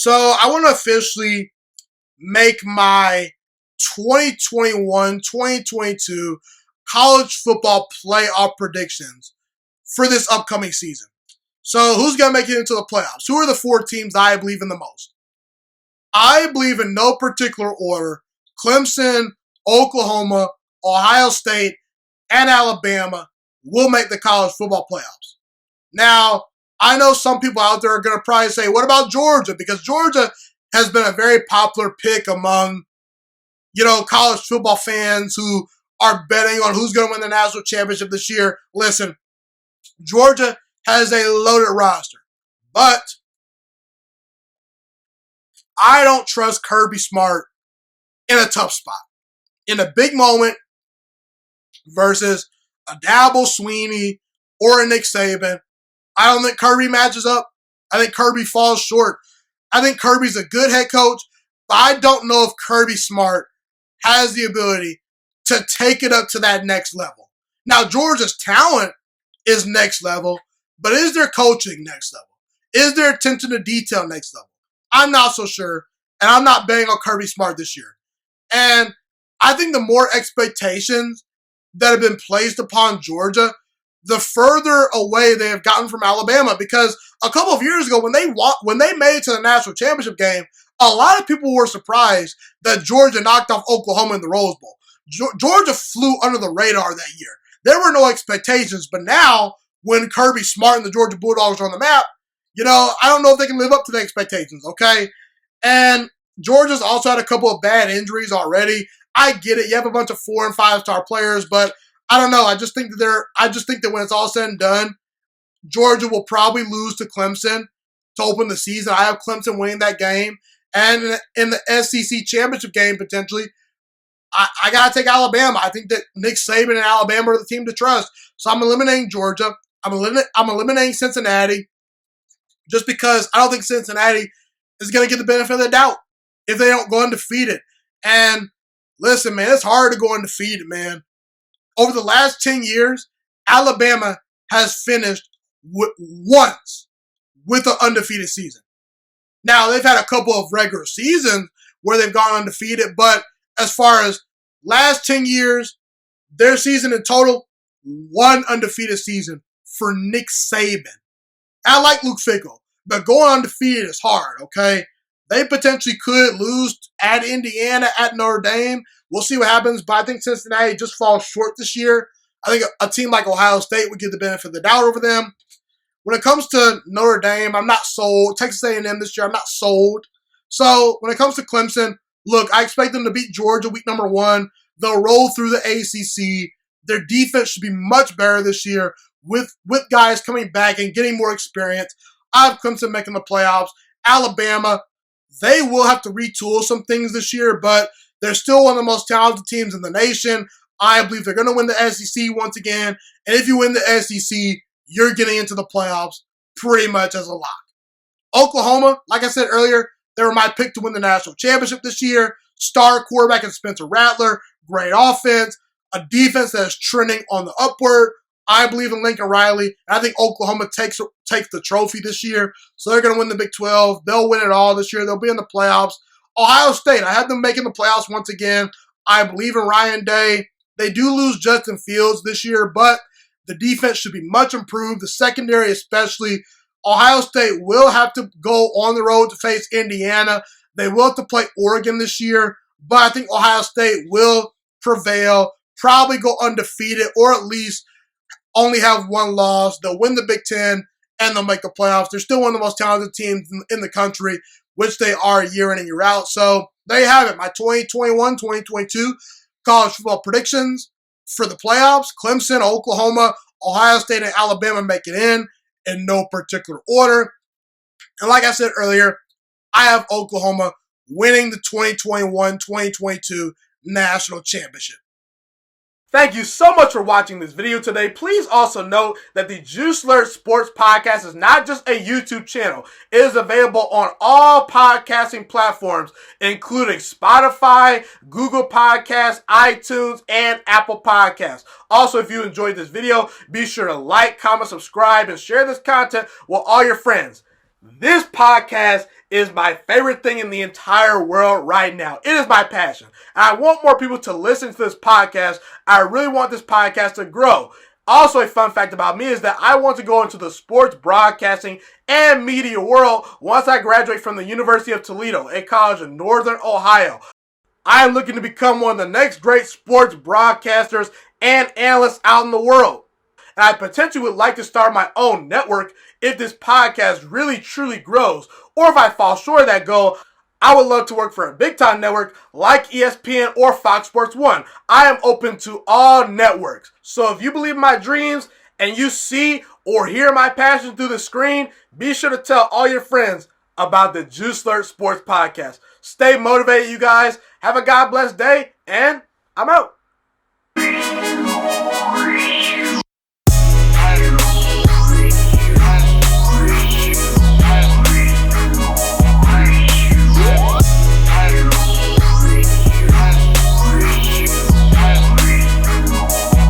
So I want to officially make my 2021-2022 college football playoff predictions for this upcoming season. So who's going to make it into the playoffs? Who are the 4 teams I believe in the most? I believe in no particular order. Clemson, Oklahoma, Ohio State, and Alabama will make the college football playoffs. Now, I know some people out there are going to probably say, what about Georgia? Because Georgia has been a very popular pick among, college football fans who are betting on who's going to win the national championship this year. Listen, Georgia has a loaded roster, but I don't trust Kirby Smart in a tough spot. In a big moment versus a Dabo Swinney or a Nick Saban, I don't think Kirby matches up. I think Kirby falls short. I think Kirby's a good head coach, but I don't know if Kirby Smart has the ability to take it up to that next level. Now, Georgia's talent is next level, but is their coaching next level? Is their attention to detail next level? I'm not so sure, and I'm not betting on Kirby Smart this year. And I think the more expectations that have been placed upon Georgia, the further away they have gotten from Alabama. Because a couple of years ago, when they made it to the national championship game, a lot of people were surprised that Georgia knocked off Oklahoma in the Rose Bowl. Georgia flew under the radar that year. There were no expectations, but now when Kirby Smart and the Georgia Bulldogs are on the map, I don't know if they can live up to the expectations, okay? And Georgia's also had a couple of bad injuries already. I get it. You have a bunch of 4- and 5-star players, but I don't know. I just think that when it's all said and done, Georgia will probably lose to Clemson to open the season. I have Clemson winning that game. And in the SEC championship game, potentially, I got to take Alabama. I think that Nick Saban and Alabama are the team to trust. So I'm eliminating Georgia. I'm eliminating Cincinnati just because I don't think Cincinnati is going to get the benefit of the doubt if they don't go undefeated. And listen, man, it's hard to go undefeated, man. Over the last 10 years, Alabama has finished once with an undefeated season. Now, they've had a couple of regular seasons where they've gone undefeated, but as far as last 10 years, their season in total, one undefeated season for Nick Saban. I like Luke Fickell, but going undefeated is hard, okay? They potentially could lose at Indiana, at Notre Dame. We'll see what happens, but I think Cincinnati just falls short this year. I think a team like Ohio State would get the benefit of the doubt over them. When it comes to Notre Dame, I'm not sold. Texas A&M this year, I'm not sold. So when it comes to Clemson, look, I expect them to beat Georgia week number 1. They'll roll through the ACC. Their defense should be much better this year with guys coming back and getting more experience. I have Clemson making the playoffs. Alabama, they will have to retool some things this year, but they're still one of the most talented teams in the nation. I believe they're going to win the SEC once again. And if you win the SEC, you're getting into the playoffs pretty much as a lock. Oklahoma, like I said earlier, they were my pick to win the national championship this year. Star quarterback in Spencer Rattler. Great offense. A defense that is trending on the upward. I believe in Lincoln Riley. And I think Oklahoma takes the trophy this year. So they're going to win the Big 12. They'll win it all this year. They'll be in the playoffs. Ohio State, I have them making the playoffs once again. I believe in Ryan Day. They do lose Justin Fields this year, but the defense should be much improved. The secondary especially. Ohio State will have to go on the road to face Indiana. They will have to play Oregon this year, but I think Ohio State will prevail, probably go undefeated, or at least only have one loss. They'll win the Big Ten, and they'll make the playoffs. They're still one of the most talented teams in the country, which they are year in and year out. So there you have it, my 2021-2022 college football predictions for the playoffs. Clemson, Oklahoma, Ohio State, and Alabama make it in no particular order. And like I said earlier, I have Oklahoma winning the 2021-2022 national championship. Thank you so much for watching this video today. Please also note that the Juice Alert Sports Podcast is not just a YouTube channel. It is available on all podcasting platforms, including Spotify, Google Podcasts, iTunes, and Apple Podcasts. Also, if you enjoyed this video, be sure to like, comment, subscribe, and share this content with all your friends. This podcast is my favorite thing in the entire world right now. It is my passion. And I want more people to listen to this podcast. I really want this podcast to grow. Also, a fun fact about me is that I want to go into the sports broadcasting and media world once I graduate from the University of Toledo, a college in Northern Ohio. I am looking to become one of the next great sports broadcasters and analysts out in the world. And I potentially would like to start my own network if this podcast really truly grows. Or if I fall short of that goal, I would love to work for a big time network like ESPN or Fox Sports 1. I am open to all networks. So if you believe in my dreams and you see or hear my passion through the screen, be sure to tell all your friends about the Juice Alert Sports Podcast. Stay motivated, you guys. Have a God bless day, and I'm out.